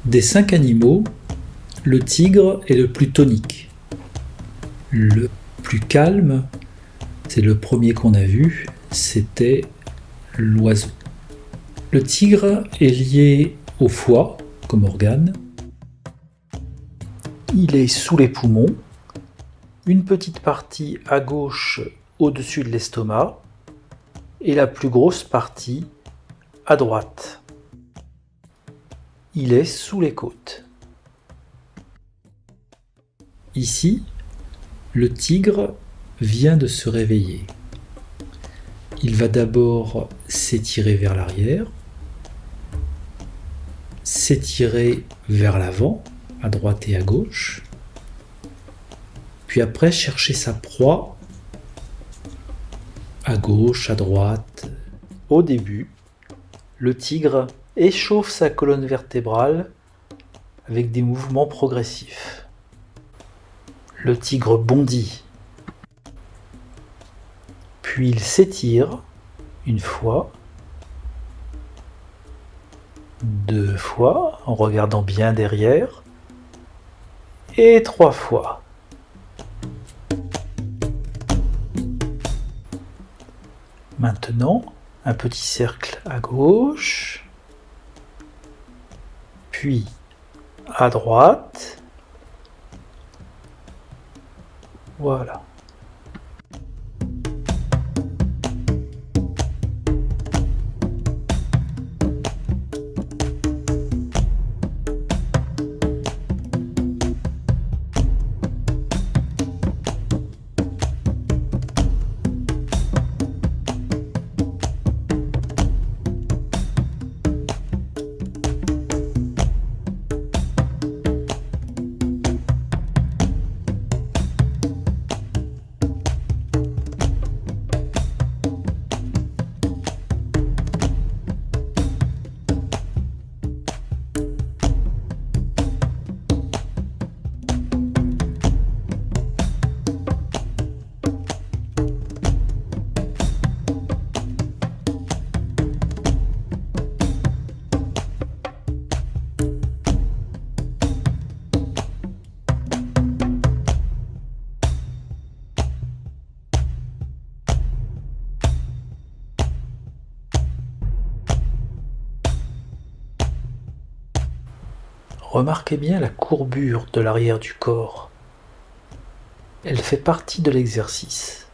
Des 5 animaux, le tigre est le plus tonique. Le plus calme, c'est le premier qu'on a vu, c'était l'oiseau. Le tigre est lié au foie comme organe. Il est sous les poumons, une petite partie à gauche au-dessus de l'estomac et la plus grosse partie à droite. Il est sous les côtes. Ici, le tigre vient de se réveiller. Il va d'abord s'étirer vers l'arrière, s'étirer vers l'avant, à droite et à gauche, puis après chercher sa proie à gauche, à droite. Au début, le tigre échauffe sa colonne vertébrale avec des mouvements progressifs. Le tigre bondit, puis il s'étire une fois, 2 fois en regardant bien derrière et 3 fois. Maintenant, un petit cercle à gauche, puis à droite. Voilà. Remarquez bien la courbure de l'arrière du corps. Elle fait partie de l'exercice.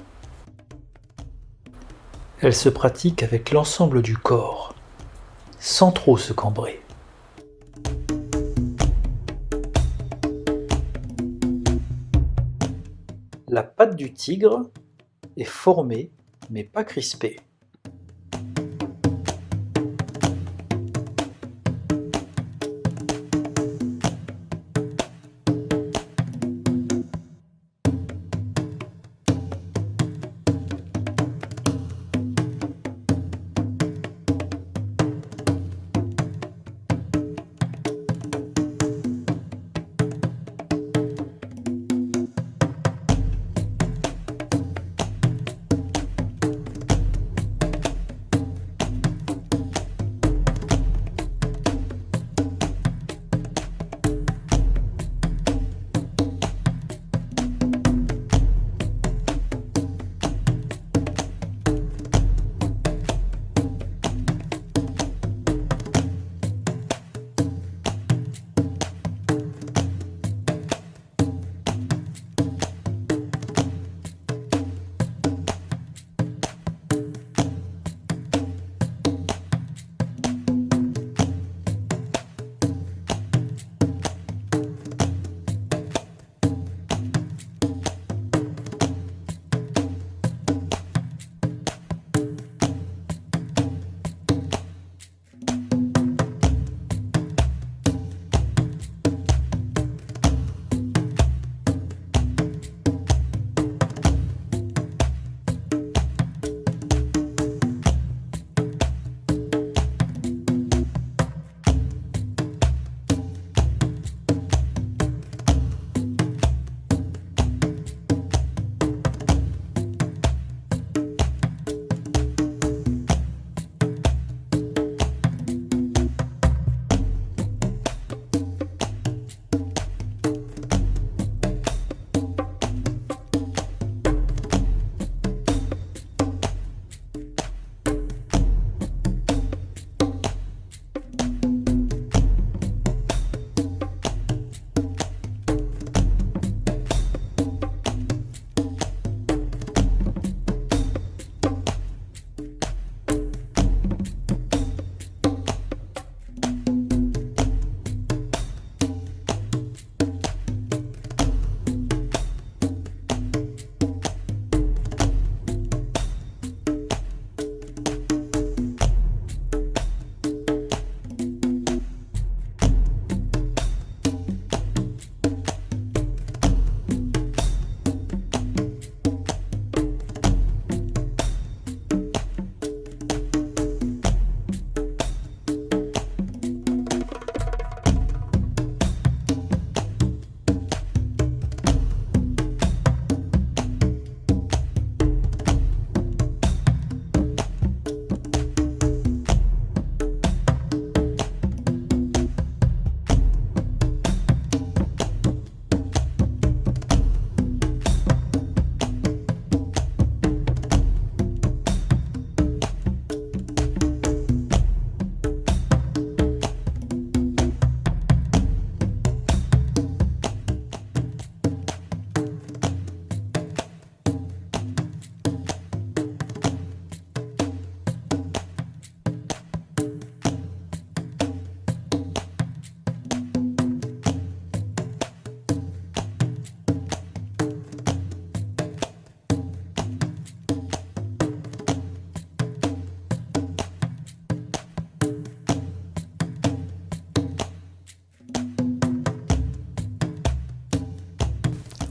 Elle se pratique avec l'ensemble du corps, sans trop se cambrer. La patte du tigre est formée mais pas crispée.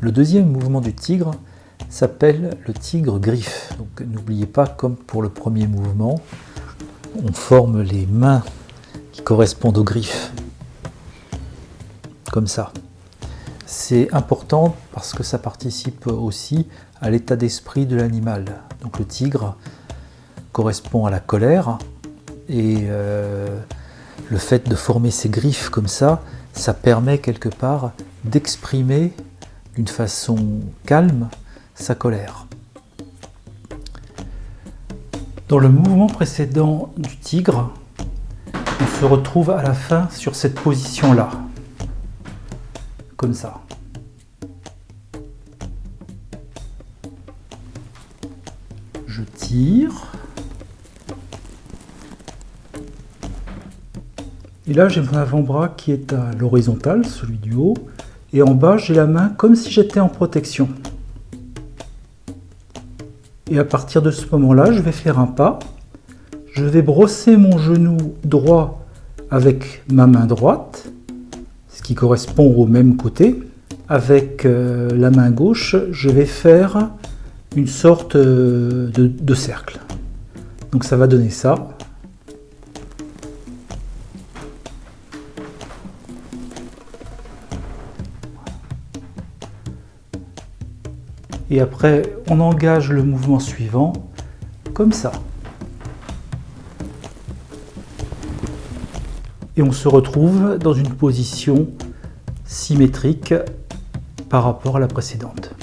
Le deuxième mouvement du tigre s'appelle le tigre griffe. Donc n'oubliez pas, comme pour le premier mouvement, on forme les mains qui correspondent aux griffes, comme ça. C'est important parce que ça participe aussi à l'état d'esprit de l'animal. Donc le tigre correspond à la colère et le fait de former ses griffes comme ça permet quelque part d'exprimer d'une façon calme sa colère. Dans le mouvement précédent du tigre, on se retrouve à la fin sur cette position-là, comme ça. Je tire. Et là, j'ai mon avant-bras qui est à l'horizontale, celui du haut. Et en bas, j'ai la main comme si j'étais en protection. Et à partir de ce moment-là, je vais faire un pas. Je vais brosser mon genou droit avec ma main droite, ce qui correspond au même côté. Avec la main gauche, je vais faire une sorte de cercle. Donc ça va donner ça. Et après, on engage le mouvement suivant, comme ça. Et on se retrouve dans une position symétrique par rapport à la précédente.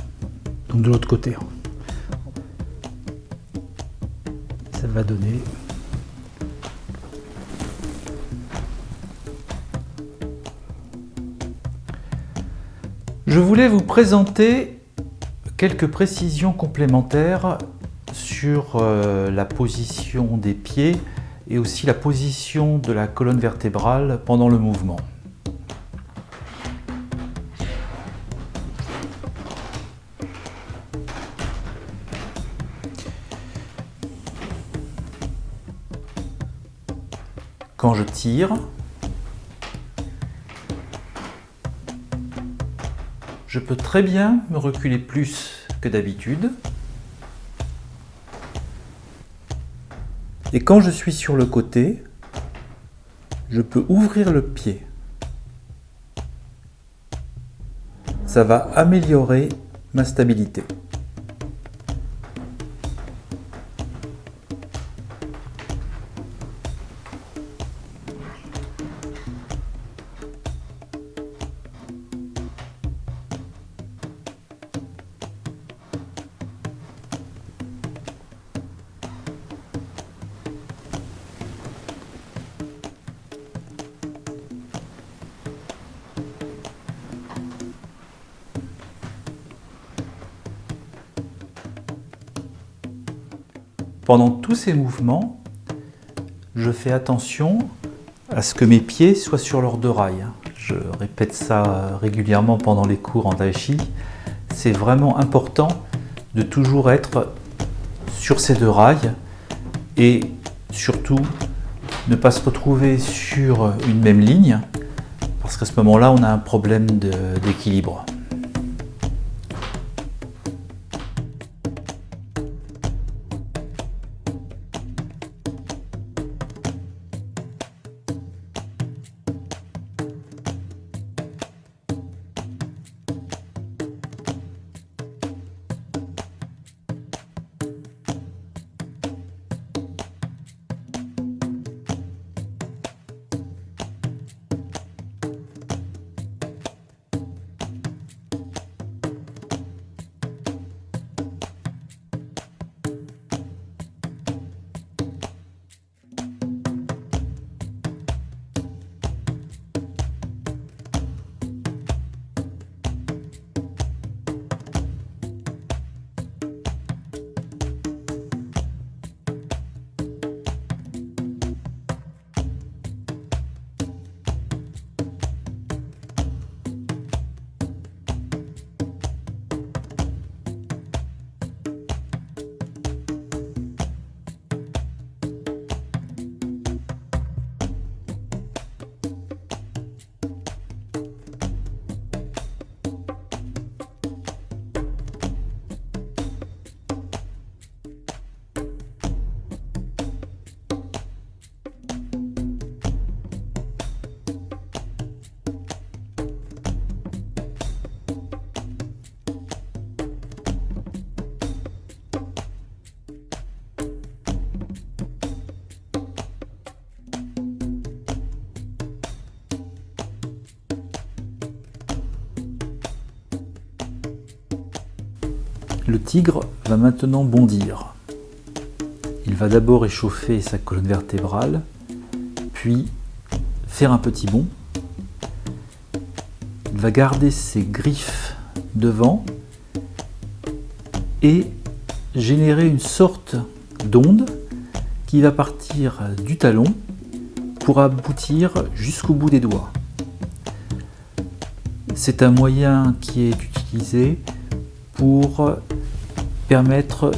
Donc de l'autre côté. Ça va donner... Je voulais vous présenter quelques précisions complémentaires sur la position des pieds et aussi la position de la colonne vertébrale pendant le mouvement. Quand je tire, je peux très bien me reculer plus que d'habitude. Et quand je suis sur le côté, je peux ouvrir le pied. Ça va améliorer ma stabilité. Pendant tous ces mouvements, je fais attention à ce que mes pieds soient sur leurs deux rails. Je répète ça régulièrement pendant les cours en tai chi. C'est vraiment important de toujours être sur ces deux rails et surtout ne pas se retrouver sur une même ligne parce qu'à ce moment-là, on a un problème d'équilibre. Le tigre va maintenant bondir. Il va d'abord échauffer sa colonne vertébrale, puis faire un petit bond. Il va garder ses griffes devant et générer une sorte d'onde qui va partir du talon pour aboutir jusqu'au bout des doigts. C'est un moyen qui est utilisé pour permettre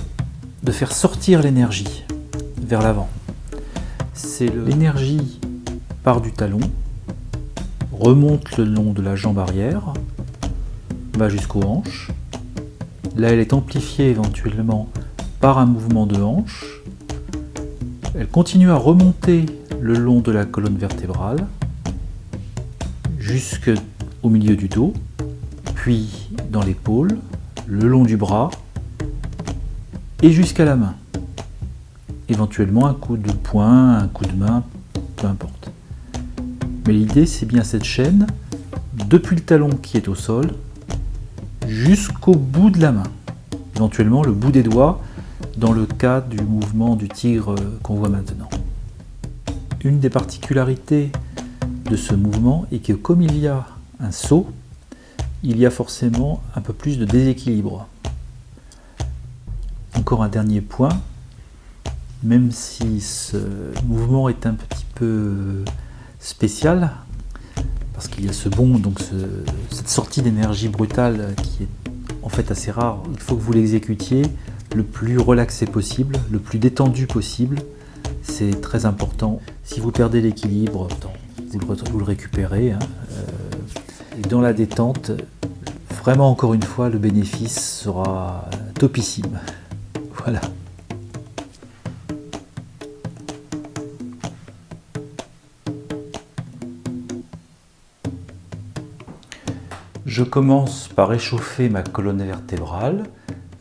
de faire sortir l'énergie vers l'avant. L'énergie part du talon, remonte le long de la jambe arrière, va jusqu'aux hanches. Là, elle est amplifiée éventuellement par un mouvement de hanche. Elle continue à remonter le long de la colonne vertébrale jusqu'au milieu du dos, puis dans l'épaule, le long du bras et jusqu'à la main. Éventuellement un coup de poing, un coup de main, peu importe. Mais l'idée, c'est bien cette chaîne, depuis le talon qui est au sol, jusqu'au bout de la main. Éventuellement le bout des doigts, dans le cas du mouvement du tigre qu'on voit maintenant. Une des particularités de ce mouvement est que comme il y a un saut, il y a forcément un peu plus de déséquilibre. Encore un dernier point, même si ce mouvement est un petit peu spécial, parce qu'il y a ce bond, donc cette sortie d'énergie brutale qui est en fait assez rare, il faut que vous l'exécutiez le plus relaxé possible, le plus détendu possible. C'est très important. Si vous perdez l'équilibre, vous le récupérez. Et dans la détente, vraiment encore une fois, le bénéfice sera topissime. Voilà. Je commence par échauffer ma colonne vertébrale,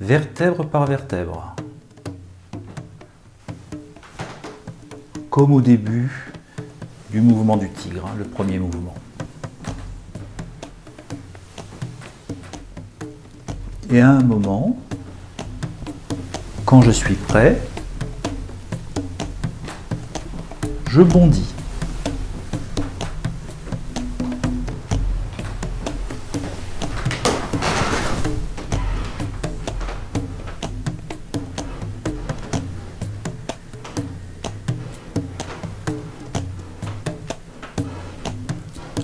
vertèbre par vertèbre. Comme au début du mouvement du tigre, le premier mouvement. Et à un moment, quand je suis prêt, je bondis.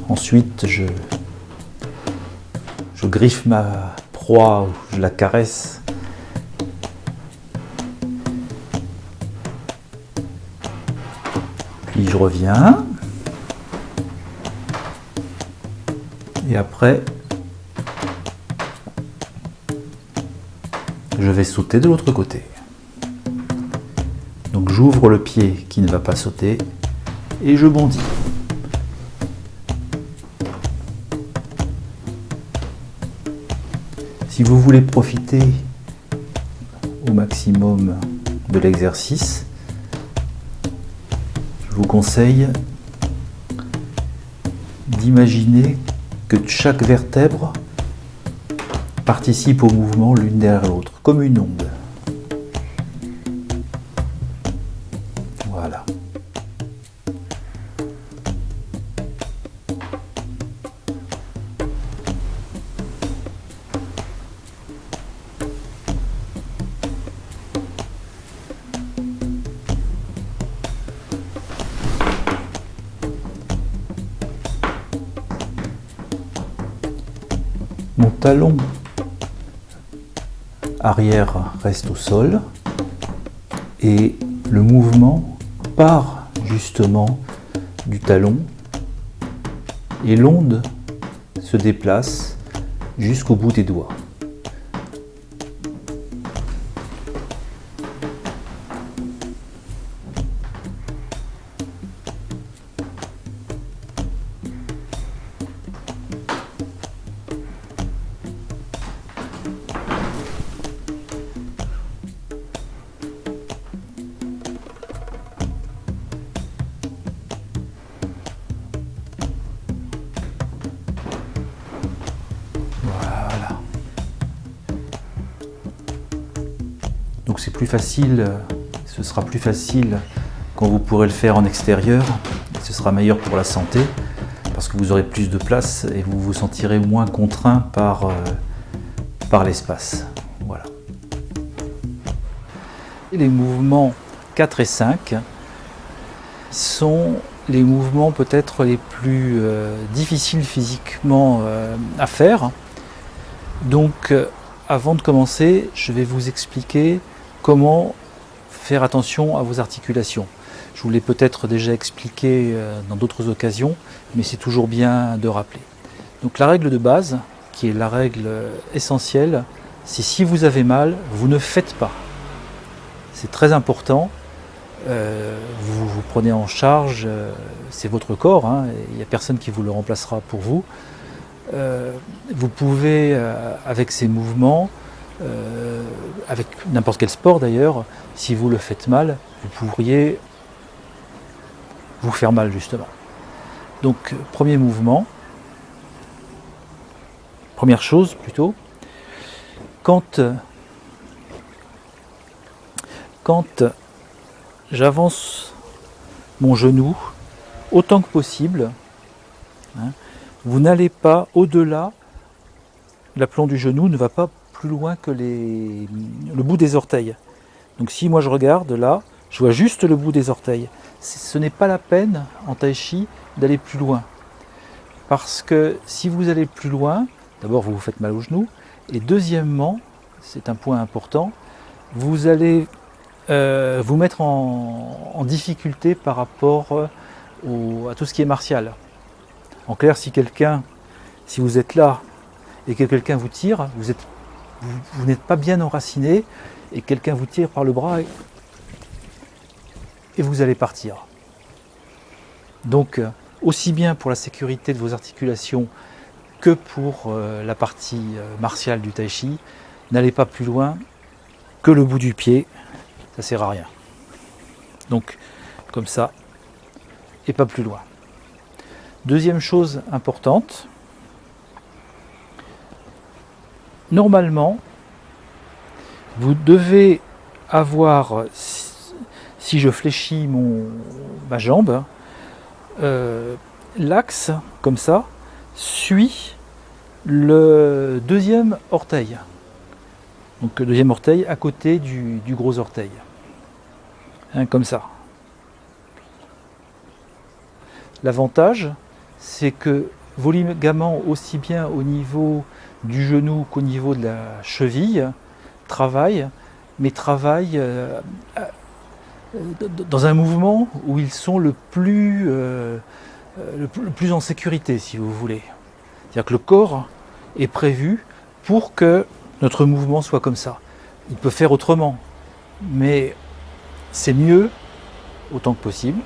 Ensuite, je griffe ma proie, je la caresse. Puis je reviens. Et après, je vais sauter de l'autre côté. Donc j'ouvre le pied qui ne va pas sauter et je bondis. Si vous voulez profiter au maximum de l'exercice, je vous conseille d'imaginer que chaque vertèbre participe au mouvement l'une derrière l'autre, comme une onde. Voilà. Mon talon arrière reste au sol et le mouvement part justement du talon et l'onde se déplace jusqu'au bout des doigts. Voilà. Donc c'est plus facile, ce sera plus facile quand vous pourrez le faire en extérieur. Ce sera meilleur pour la santé parce que vous aurez plus de place et vous vous sentirez moins contraint par l'espace. Voilà. Les mouvements 4 et 5 sont les mouvements peut-être les plus difficiles physiquement à faire. Donc avant de commencer, je vais vous expliquer comment faire attention à vos articulations. Je vous l'ai peut-être déjà expliqué dans d'autres occasions, mais c'est toujours bien de rappeler. Donc la règle de base, qui est la règle essentielle, c'est si vous avez mal, vous ne faites pas. C'est très important. Vous vous prenez en charge, c'est votre corps, hein, il n'y a personne qui vous le remplacera pour vous. Vous pouvez, avec ces mouvements, avec n'importe quel sport d'ailleurs, si vous le faites mal, vous pourriez vous faire mal justement. Donc, premier mouvement, première chose plutôt, quand j'avance mon genou autant que possible, hein, vous n'allez pas au-delà, l'aplomb du genou ne va pas plus loin que le bout des orteils. Donc si moi je regarde là, je vois juste le bout des orteils. Ce n'est pas la peine en tai chi d'aller plus loin. Parce que si vous allez plus loin, d'abord vous vous faites mal au genou, et deuxièmement, c'est un point important, vous allez vous mettre en difficulté par rapport à tout ce qui est martial. En clair, si vous êtes là et que quelqu'un vous tire, vous n'êtes pas bien enraciné et quelqu'un vous tire par le bras et vous allez partir. Donc, aussi bien pour la sécurité de vos articulations que pour la partie martiale du tai chi, n'allez pas plus loin que le bout du pied, ça sert à rien. Donc, comme ça, et pas plus loin. Deuxième chose importante, normalement, vous devez avoir, si je fléchis ma jambe, l'axe, comme ça, suit le deuxième orteil. Donc le deuxième orteil à côté du gros orteil. Hein, comme ça. L'avantage, c'est que vos ligaments, aussi bien au niveau du genou qu'au niveau de la cheville, travaillent, mais travaillent dans un mouvement où ils sont le plus en sécurité, si vous voulez. C'est-à-dire que le corps est prévu pour que notre mouvement soit comme ça. Il peut faire autrement, mais c'est mieux, autant que possible,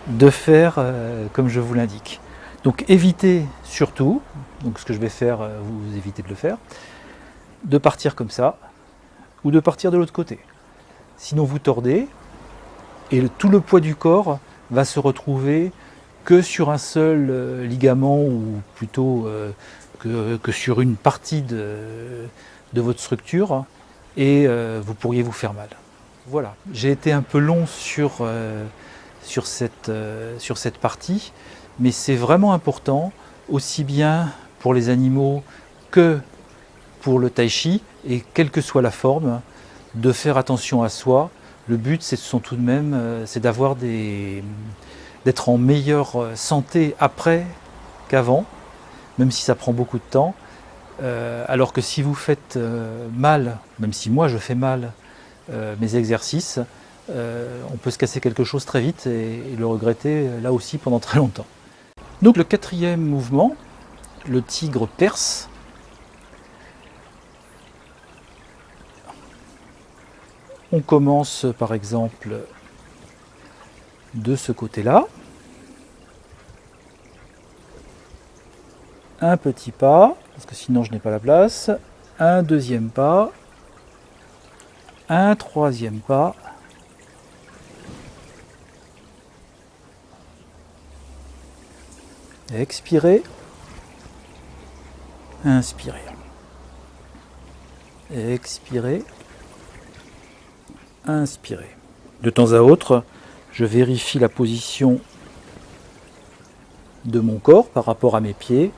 de faire comme je vous l'indique. Donc évitez surtout, donc ce que je vais faire, vous évitez de le faire, de partir comme ça, ou de partir de l'autre côté. Sinon vous tordez, et tout le poids du corps va se retrouver que sur un seul ligament, ou plutôt que sur une partie de votre structure, et vous pourriez vous faire mal. Voilà, j'ai été un peu long sur cette partie, mais c'est vraiment important, aussi bien pour les animaux que pour le tai chi, et quelle que soit la forme, de faire attention à soi. Le but, c'est d'être en meilleure santé après qu'avant, même si ça prend beaucoup de temps. Alors que si vous faites mal, même si moi je fais mal mes exercices, on peut se casser quelque chose très vite et le regretter là aussi pendant très longtemps. Donc le quatrième mouvement, le tigre perse. On commence par exemple de ce côté-là. Un petit pas, parce que sinon je n'ai pas la place. Un deuxième pas. Un troisième pas. Expirez. Inspirez. Expirez. inspirez. De temps à autre, je vérifie la position de mon corps par rapport à mes pieds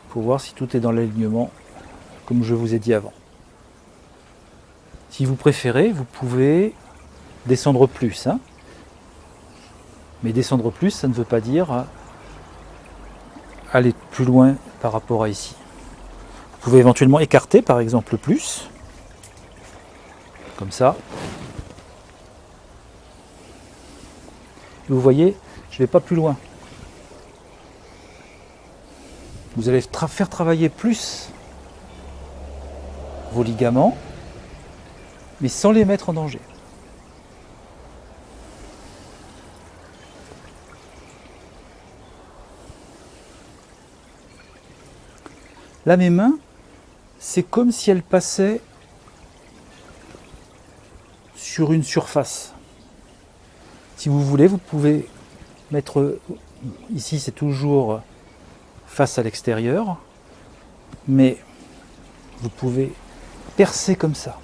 pour voir si tout est dans l'alignement comme je vous ai dit avant. Si vous préférez, vous pouvez descendre plus. Mais descendre plus, ça ne veut pas dire aller plus loin par rapport à ici. Vous pouvez éventuellement écarter par exemple plus, comme ça. Et vous voyez, je ne vais pas plus loin. Vous allez faire travailler plus vos ligaments, mais sans les mettre en danger. Là, mes mains, c'est comme si elles passaient sur une surface. Si vous voulez, vous pouvez mettre... Ici, c'est toujours face à l'extérieur, mais vous pouvez percer comme ça.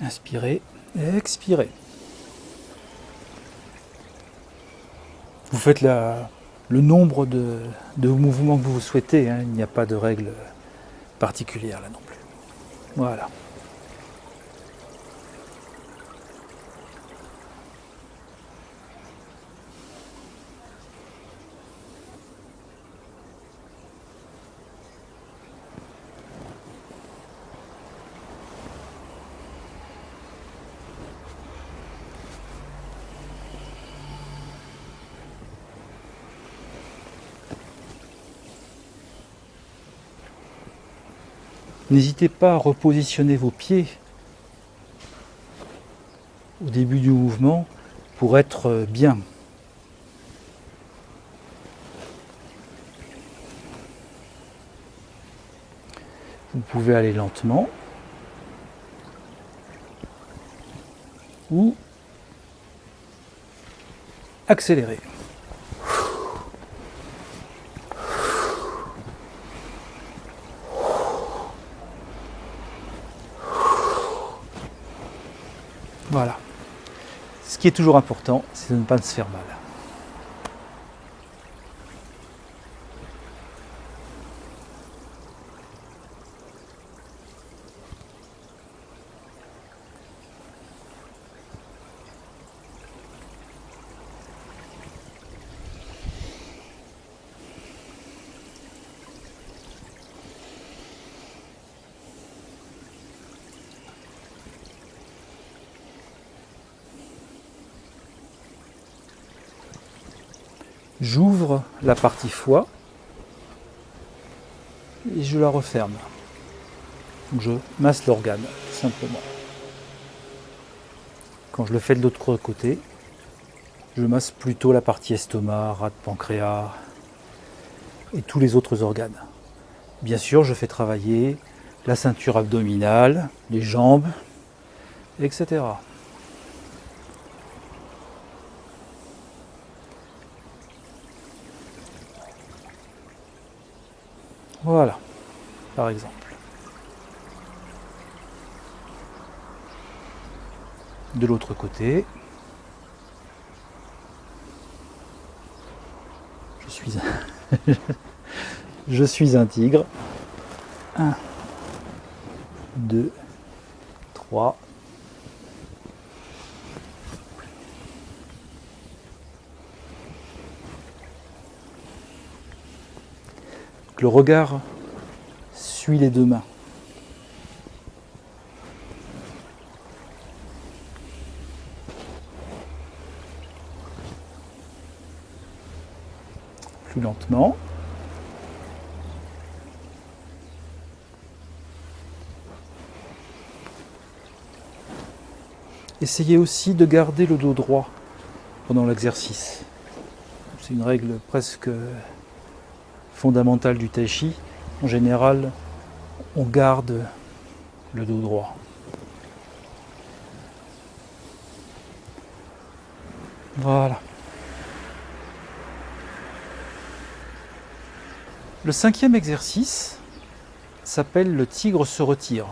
Inspirez, expirez. Vous faites le nombre de mouvements que vous souhaitez, il n'y a pas de règle particulière là non plus. Voilà. N'hésitez pas à repositionner vos pieds au début du mouvement pour être bien. Vous pouvez aller lentement ou accélérer. Voilà. Ce qui est toujours important, c'est de ne pas se faire mal. J'ouvre la partie foie et je la referme. Donc je masse l'organe, simplement. Quand je le fais de l'autre côté, je masse plutôt la partie estomac, rate, pancréas et tous les autres organes. Bien sûr, je fais travailler la ceinture abdominale, les jambes, etc. Voilà, par exemple. De l'autre côté, je suis un tigre. 1, 2, 3. Le regard suit les deux mains. Plus lentement. Essayez aussi de garder le dos droit pendant l'exercice. C'est une règle presque fondamentale du tai chi. En général, on garde le dos droit. Voilà. Le 5e exercice s'appelle le tigre se retire.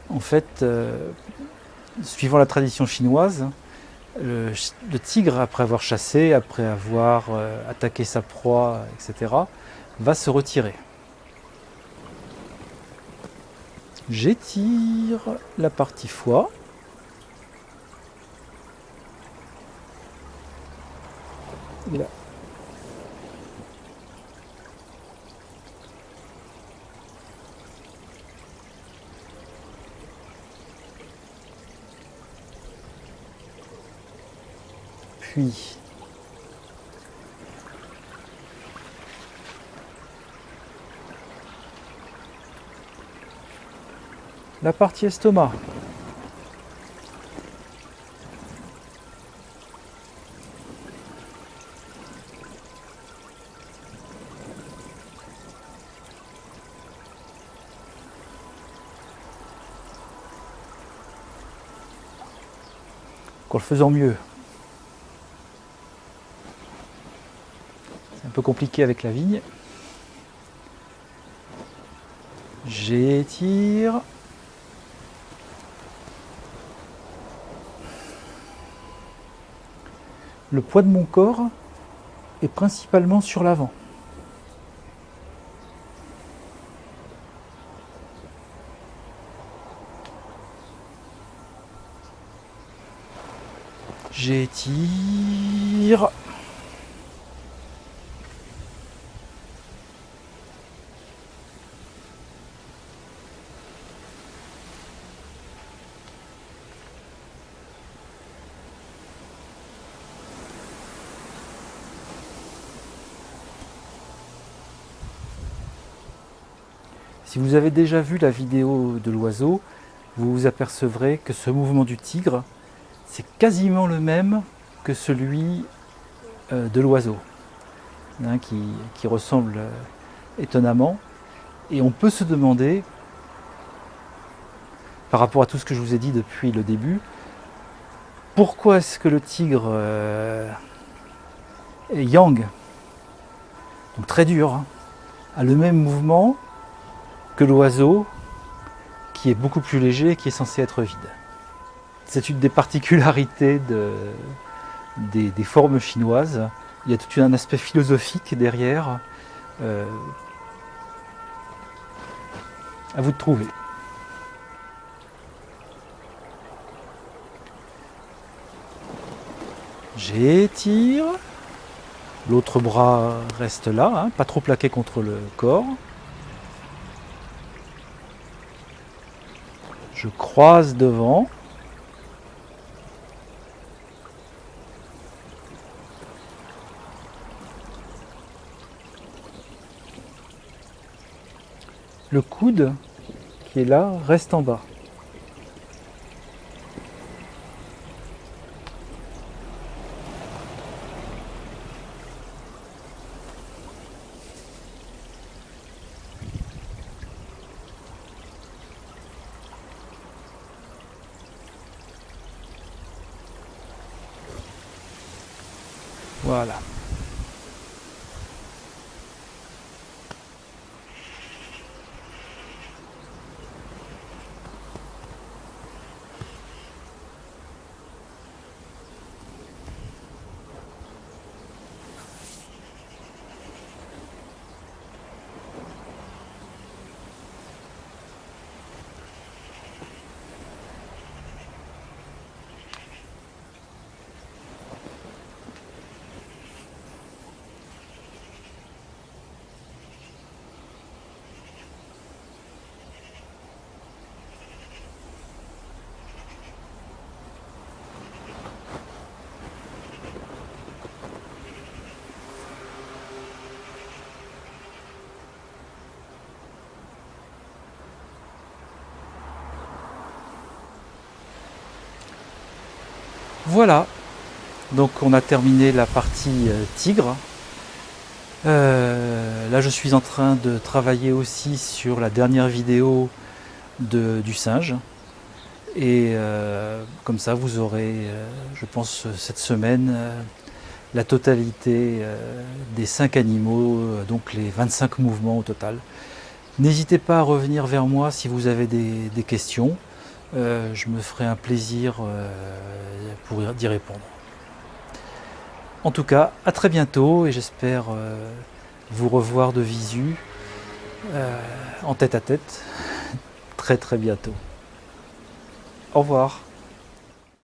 En fait, suivant la tradition chinoise, le tigre, après avoir chassé, après avoir attaqué sa proie, etc., va se retirer. J'étire la partie foie. Et là. Puis la partie estomac. En le faisant mieux. C'est un peu compliqué avec la vigne. J'étire. Le poids de mon corps est principalement sur l'avant. J'étire. Si vous avez déjà vu la vidéo de l'oiseau, vous vous apercevrez que ce mouvement du tigre, c'est quasiment le même que celui de l'oiseau, hein, qui ressemble étonnamment. Et on peut se demander, par rapport à tout ce que je vous ai dit depuis le début, pourquoi est-ce que le tigre est yang, donc très dur, hein, a le même mouvement que l'oiseau, qui est beaucoup plus léger et qui est censé être vide. C'est une des particularités des formes chinoises. Il y a tout un aspect philosophique derrière. À vous de trouver. J'étire. L'autre bras reste là, hein, pas trop plaqué contre le corps. Je croise devant. Le coude qui est là reste en bas. Voilà. Voilà, donc on a terminé la partie tigre. Là je suis en train de travailler aussi sur la dernière vidéo du singe. Et comme ça vous aurez, je pense cette semaine, la totalité des 5 animaux, donc les 25 mouvements au total. N'hésitez pas à revenir vers moi si vous avez des questions. Je me ferai un plaisir pour d'y répondre. En tout cas, à très bientôt et j'espère vous revoir de visu en tête à tête très bientôt. Au revoir.